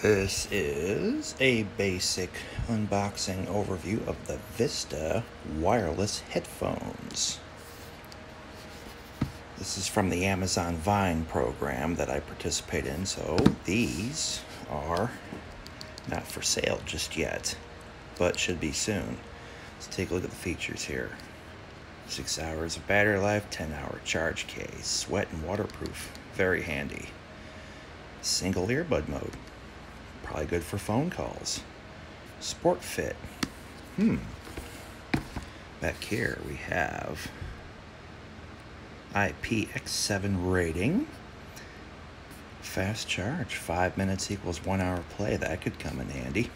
This is a basic unboxing overview of the Vista wireless headphones. This is from the Amazon Vine program that I participate in, so these are not for sale just yet, but should be soon. Let's take a look at the features here. 6 hours of battery life, 10-hour charge case, sweat and waterproof, very handy. Single earbud mode. Probably good for phone calls. Sport fit. Back here we have IPX7 rating. Fast charge. 5 minutes equals 1 hour play. That could come in handy.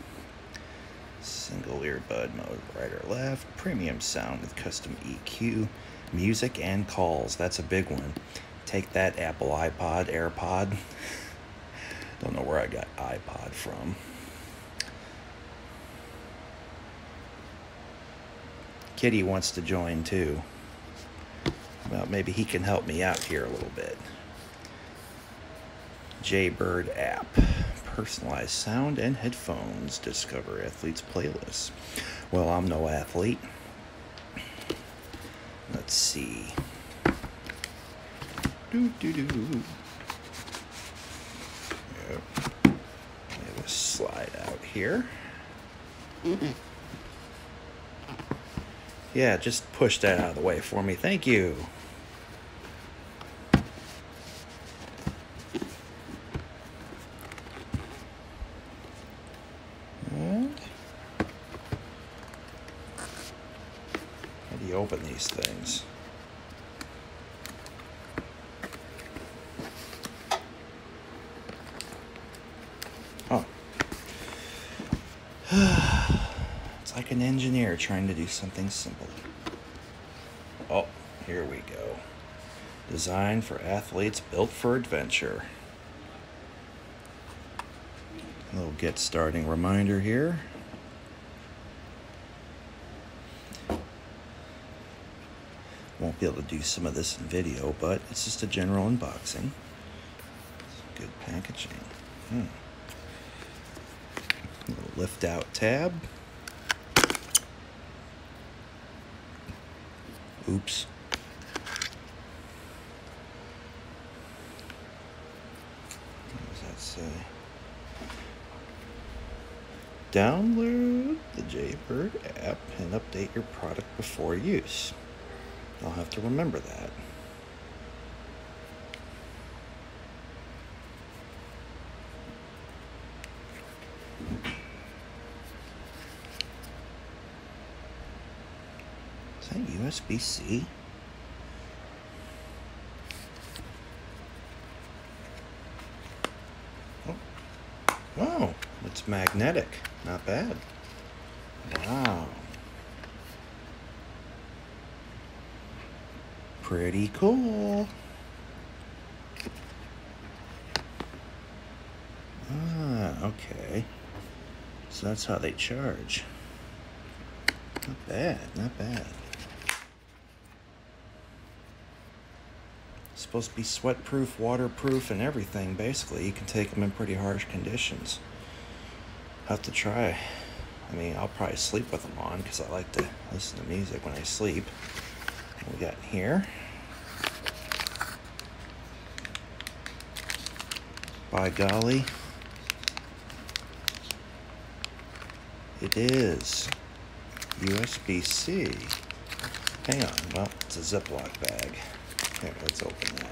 Single earbud mode, right or left. Premium sound with custom EQ. Music and calls. That's a big one. Take that, Apple iPod, AirPod. Don't know where I got iPod from. Kitty wants to join too. Well, maybe he can help me out here a little bit. Jaybird app. Personalized sound and headphones. Discover athletes' playlists. Well, I'm no athlete. Let's see. Yep. Have a slide out here. Yeah, just push that out of the way for me. Thank you. And how do you open these things? Oh. It's like an engineer trying to do something simple. Oh, here we go. Designed for athletes, built for adventure. A little get starting reminder here. Won't be able to do some of this in video, but it's just a general unboxing. Good packaging. Little lift out tab. Oops. What does that say? Download the Jaybird app and update your product before use. I'll have to remember that. Is that USB-C? Oh, it's magnetic. Not bad. Wow. Pretty cool. Okay. So that's how they charge. Not bad, not bad. Supposed to be sweat-proof, waterproof, and everything. Basically, you can take them in pretty harsh conditions. Have to try. I mean, I'll probably sleep with them on because I like to listen to music when I sleep. What we got here? By golly, it is USB-C. Hang on, well, it's a Ziploc bag. Here, let's open that.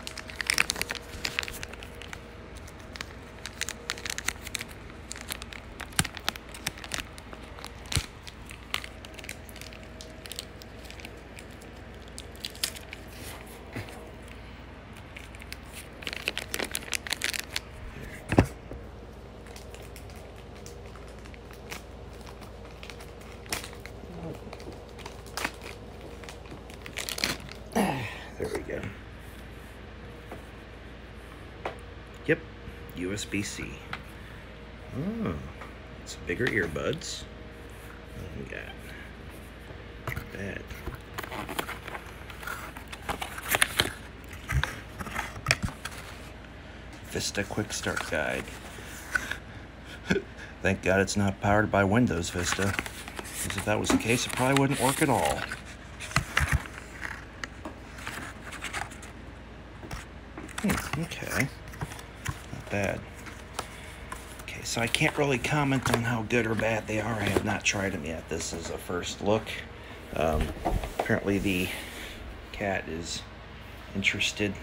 There we go. Yep, USB-C. Oh, it's bigger earbuds. What do we got? Not bad. Vista Quick Start Guide. Thank God it's not powered by Windows Vista, because if that was the case, it probably wouldn't work at all. Okay, not bad. Okay, so I can't really comment on how good or bad they are. I have not tried them yet. This is a first look. Apparently the cat is interested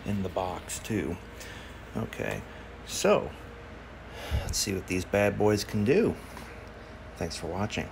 in the box too. Okay, so let's see what these bad boys can do. Thanks for watching.